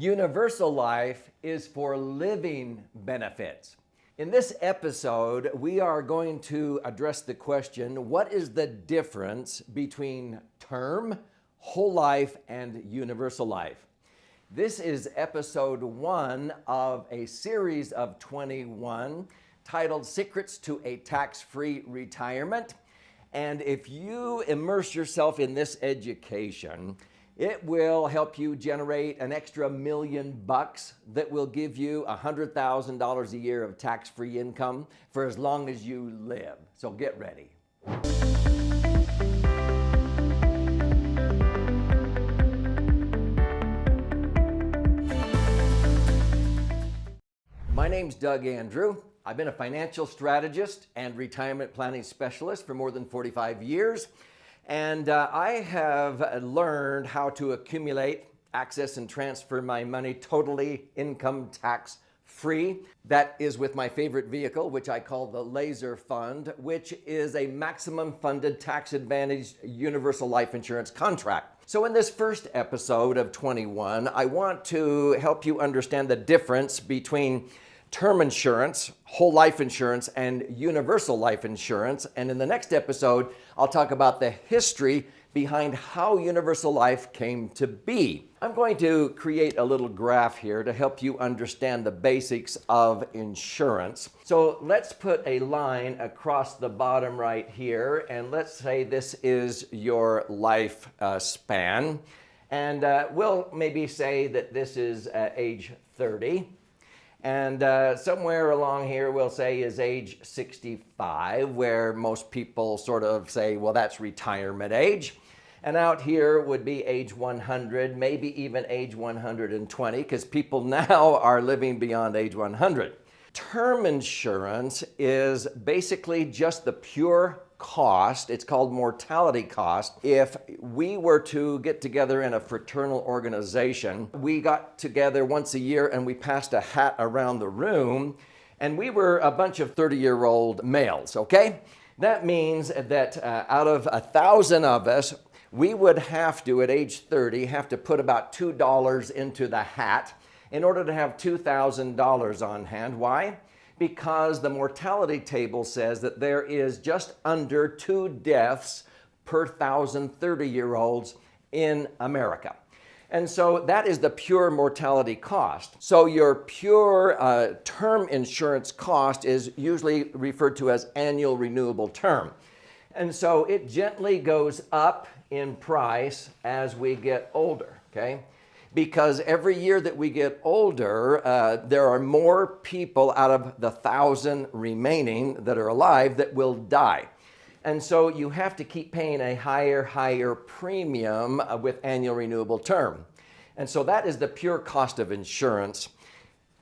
Universal life is for living benefits. In this episode, we are going to address the question, what is the difference between term, whole life, and universal life? This is episode 1 of a series of 21 titled Secrets to a Tax-Free Retirement. And if you immerse yourself in this education, it will help you generate an extra $1 million that will give you $100,000 a year of tax-free income for as long as you live. So get ready. My name's Doug Andrew. I've been a financial strategist and retirement planning specialist for more than 45 years. And I have learned how to accumulate, access, and transfer my money totally income tax free. That is with my favorite vehicle, which I call the Laser Fund, which is a maximum funded tax advantage universal life insurance contract. So in this first episode of 21, I want to help you understand the difference between term insurance, whole life insurance, and universal life insurance. And in the next episode, I'll talk about the history behind how universal life came to be. I'm going to create a little graph here to help you understand the basics of insurance. So let's put a line across the bottom right here, and let's say this is your life span. And we'll maybe say that this is age 30. And somewhere along here we'll say is age 65, where most people sort of say, well, that's retirement age. And out here would be age 100, maybe even age 120, because people now are living beyond age 100. Term insurance is basically just the pure cost. It's called mortality cost. If we were to get together in a fraternal organization, we got together once a year and we passed a hat around the room, and we were a bunch of 30-year-old males, okay? That means that out of 1,000 of us, we would have to, at age 30, have to put about $2 into the hat in order to have $2,000 on hand. Why? Because the mortality table says that there is just under 2 deaths per 1,000 30-year-olds in America. And so that is the pure mortality cost. So your pure term insurance cost is usually referred to as annual renewable term. And so it gently goes up in price as we get older, okay? Because every year that we get older, there are more people out of the 1,000 remaining that are alive that will die. And so you have to keep paying a higher premium with annual renewable term. And so that is the pure cost of insurance.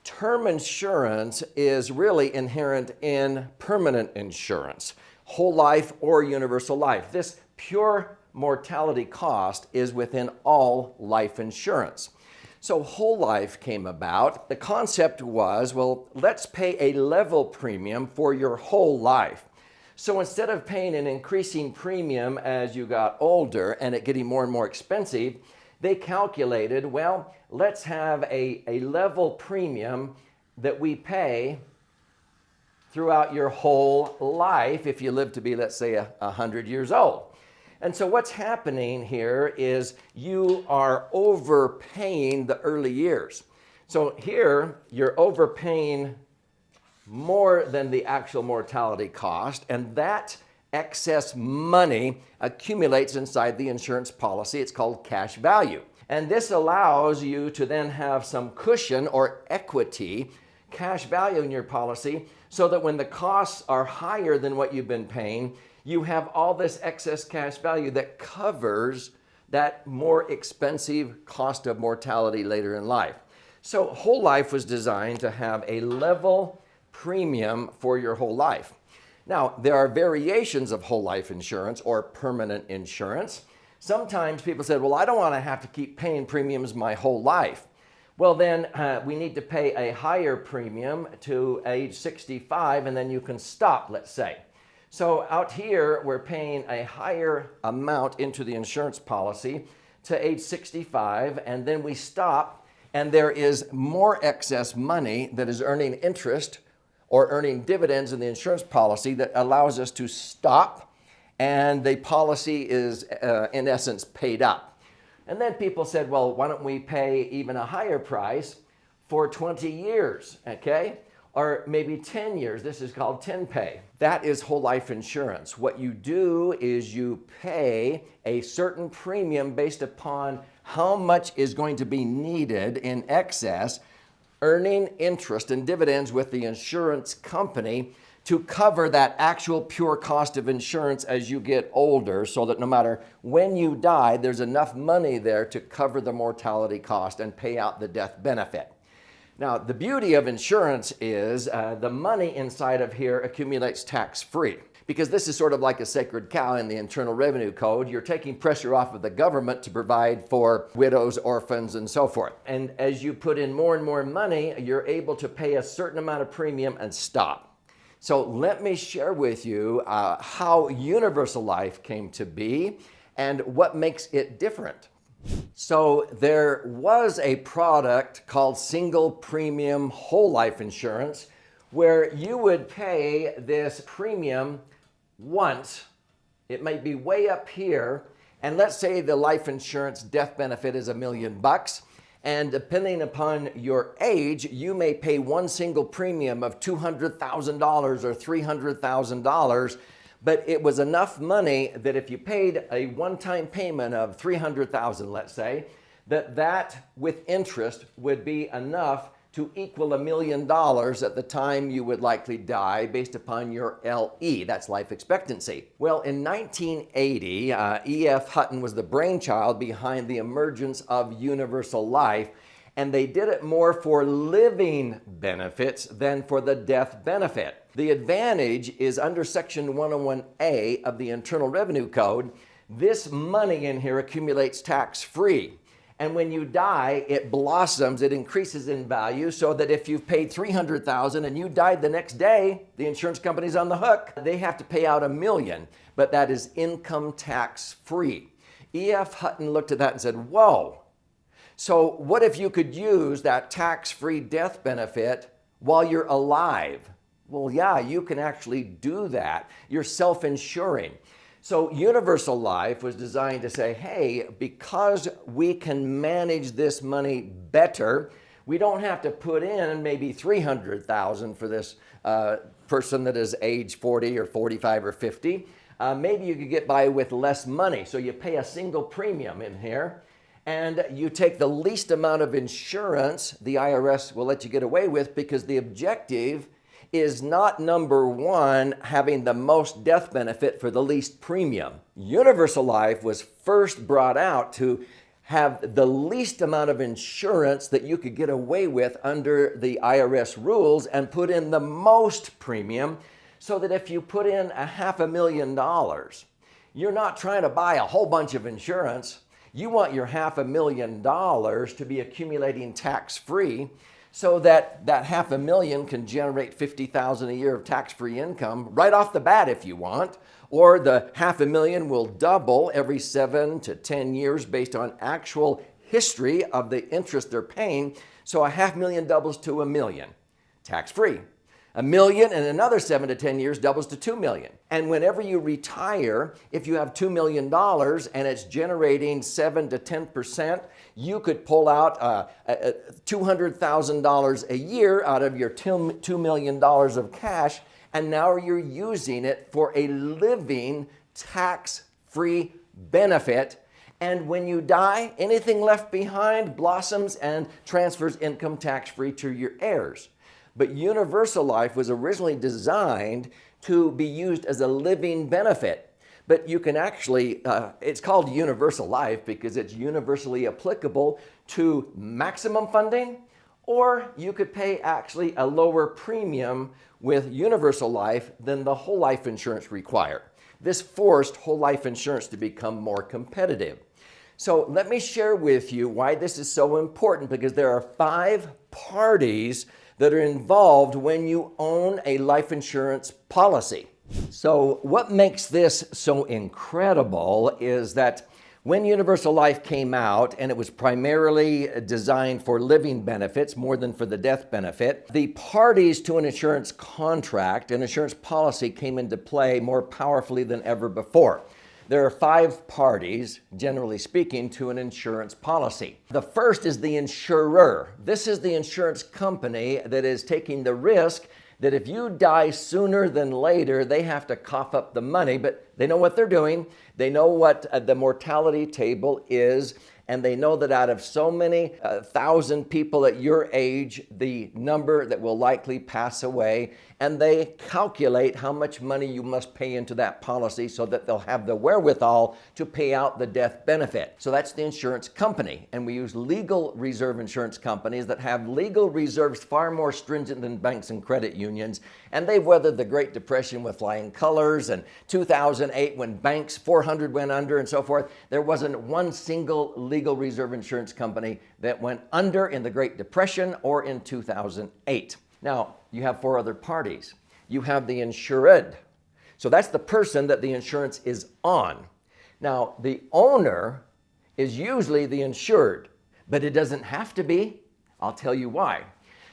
Term insurance is really inherent in permanent insurance, whole life or universal life. This pure mortality cost is within all life insurance. So whole life came about. The concept was, well, let's pay a level premium for your whole life. So instead of paying an increasing premium as you got older and it getting more and more expensive, they calculated, well, let's have a level premium that we pay throughout your whole life if you live to be, let's say, 100 years old. And so what's happening here is you are overpaying the early years. So here you're overpaying more than the actual mortality cost, and that excess money accumulates inside the insurance policy. It's called cash value. And this allows you to then have some cushion or equity, cash value in your policy, so that when the costs are higher than what you've been paying, you have all this excess cash value that covers that more expensive cost of mortality later in life. So whole life was designed to have a level premium for your whole life. Now, there are variations of whole life insurance or permanent insurance. Sometimes people said, well, I don't want to have to keep paying premiums my whole life. Well, then we need to pay a higher premium to age 65, and then you can stop, let's say. So out here, we're paying a higher amount into the insurance policy to age 65, and then we stop and there is more excess money that is earning interest or earning dividends in the insurance policy that allows us to stop, and the policy is in essence paid up. And then people said, well, why don't we pay even a higher price for 20 years, okay? Or maybe 10 years. This is called 10 pay. That is whole life insurance. What you do is you pay a certain premium based upon how much is going to be needed in excess, earning interest and dividends with the insurance company to cover that actual pure cost of insurance as you get older, so that no matter when you die, there's enough money there to cover the mortality cost and pay out the death benefit. Now, the beauty of insurance is the money inside of here accumulates tax-free, because this is sort of like a sacred cow in the Internal Revenue Code. You're taking pressure off of the government to provide for widows, orphans, and so forth. And as you put in more and more money, you're able to pay a certain amount of premium and stop. So let me share with you how Universal Life came to be and what makes it different. So there was a product called single premium whole life insurance where you would pay this premium once. It might be way up here, and let's say the life insurance death benefit is $1 million. And depending upon your age, you may pay one single premium of $200,000 or $300,000, but it was enough money that if you paid a one-time payment of $300,000, let's say, that with interest would be enough to equal $1 million at the time you would likely die based upon your LE, that's life expectancy. Well, in 1980, E.F. Hutton was the brainchild behind the emergence of Universal Life, and they did it more for living benefits than for the death benefit. The advantage is under Section 101A of the Internal Revenue Code, this money in here accumulates tax-free. And when you die, it blossoms, it increases in value, so that if you've paid $300,000 and you died the next day, the insurance company's on the hook. They have to pay out $1 million, but that is income tax free. E.F. Hutton looked at that and said, whoa, so what if you could use that tax-free death benefit while you're alive? Well, yeah, you can actually do that. You're self-insuring. So Universal Life was designed to say, hey, because we can manage this money better, we don't have to put in maybe $300,000 for this person that is age 40 or 45 or 50. Maybe you could get by with less money. So you pay a single premium in here, and you take the least amount of insurance the IRS will let you get away with, because the objective is not, number one, having the most death benefit for the least premium. Universal Life was first brought out to have the least amount of insurance that you could get away with under the IRS rules and put in the most premium, so that if you put in $500,000, you're not trying to buy a whole bunch of insurance. You want your $500,000 to be accumulating tax-free, so that $500,000 can generate $50,000 a year of tax-free income right off the bat if you want, or the $500,000 will double every 7 to 10 years based on actual history of the interest they're paying. So $500,000 doubles to $1 million, tax-free. $1 million in another 7 to 10 years doubles to $2 million. And whenever you retire, if you have $2 million and it's generating 7 to 10%, you could pull out $200,000 a year out of your $2 million of cash, and now you're using it for a living tax-free benefit. And when you die, anything left behind blossoms and transfers income tax-free to your heirs. But Universal Life was originally designed to be used as a living benefit. But you can actually, it's called Universal Life because it's universally applicable to maximum funding, or you could pay actually a lower premium with Universal Life than the whole life insurance required. This forced whole life insurance to become more competitive. So let me share with you why this is so important, because there are 5 parties that are involved when you own a life insurance policy. So what makes this so incredible is that When universal life came out, and it was primarily designed for living benefits more than for the death benefit, the parties to an insurance contract, an insurance policy, came into play more powerfully than ever before. There are 5 parties, generally speaking, to an insurance policy. The first is the insurer. This is the insurance company that is taking the risk that if you die sooner than later, they have to cough up the money, but they know what they're doing. They know what the mortality table is, and they know that out of so many 1,000 people at your age, the number that will likely pass away, and they calculate how much money you must pay into that policy so that they'll have the wherewithal to pay out the death benefit. So that's the insurance company. And we use legal reserve insurance companies that have legal reserves far more stringent than banks and credit unions. And they've weathered the Great Depression with flying colors, and 2008 when banks 400 went under and so forth. There wasn't one single legal reserve insurance company that went under in the Great Depression or in 2008. Now, you have 4 other parties. You have the insured. So that's the person that the insurance is on. Now, the owner is usually the insured, but it doesn't have to be. I'll tell you why.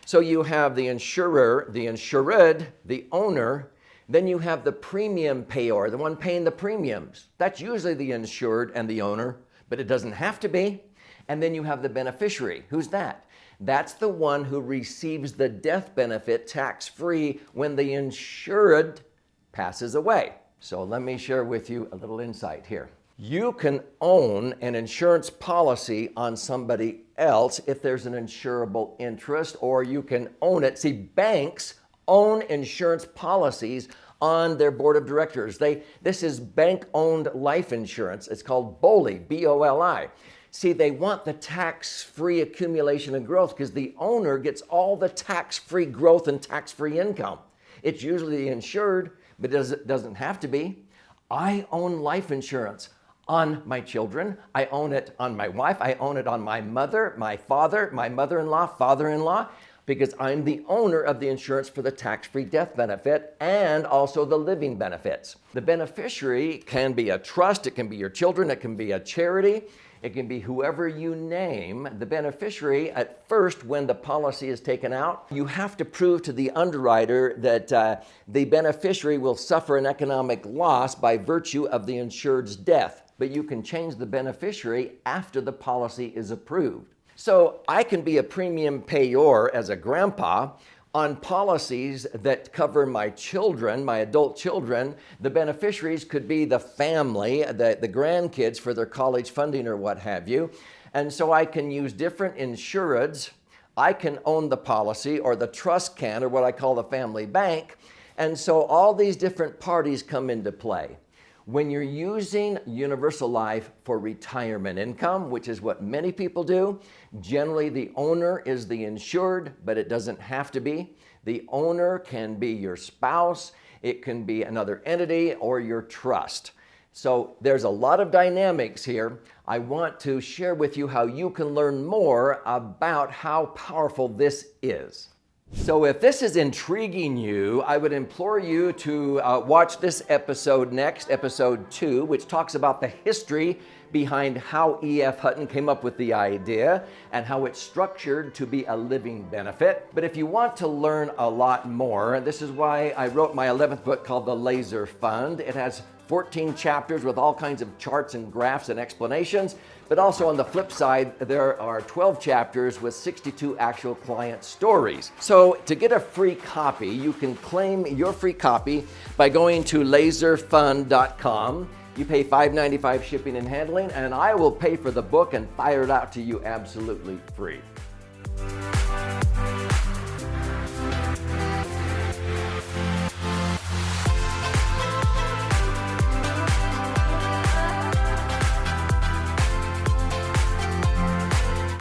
So you have the insurer, the insured, the owner, then you have the premium payer, the one paying the premiums. That's usually the insured and the owner, but it doesn't have to be. And then you have the beneficiary. Who's that? That's the one who receives the death benefit tax-free when the insured passes away. So let me share with you a little insight here. You can own an insurance policy on somebody else if there's an insurable interest, or you can own it. See, banks own insurance policies on their board of directors. This is bank-owned life insurance. It's called BOLI, B-O-L-I. See, they want the tax-free accumulation and growth because the owner gets all the tax-free growth and tax-free income. It's usually insured, but it doesn't have to be. I own life insurance on my children. I own it on my wife. I own it on my mother, my father, my mother-in-law, father-in-law, because I'm the owner of the insurance for the tax-free death benefit and also the living benefits. The beneficiary can be a trust, it can be your children, it can be a charity, it can be whoever you name. The beneficiary, at first, when the policy is taken out, you have to prove to the underwriter that the beneficiary will suffer an economic loss by virtue of the insured's death. But you can change the beneficiary after the policy is approved. So I can be a premium payer as a grandpa on policies that cover my children, my adult children. The beneficiaries could be the family, the grandkids for their college funding or what have you. And so I can use different insureds. I can own the policy, or the trust can, or what I call the family bank. And so all these different parties come into play. When you're using universal life for retirement income, which is what many people do, generally the owner is the insured, but it doesn't have to be. The owner can be your spouse, it can be another entity, or your trust. So there's a lot of dynamics here. I want to share with you how you can learn more about how powerful this is. So if this is intriguing you, I would implore you to watch this episode next, episode 2, which talks about the history behind how E.F. Hutton came up with the idea and how it's structured to be a living benefit. But if you want to learn a lot more, this is why I wrote my 11th book called The Laser Fund. It has 14 chapters with all kinds of charts and graphs and explanations. But also on the flip side, there are 12 chapters with 62 actual client stories. So to get a free copy, you can claim your free copy by going to laserfund.com. You pay $5.95 shipping and handling, and I will pay for the book and fire it out to you absolutely free.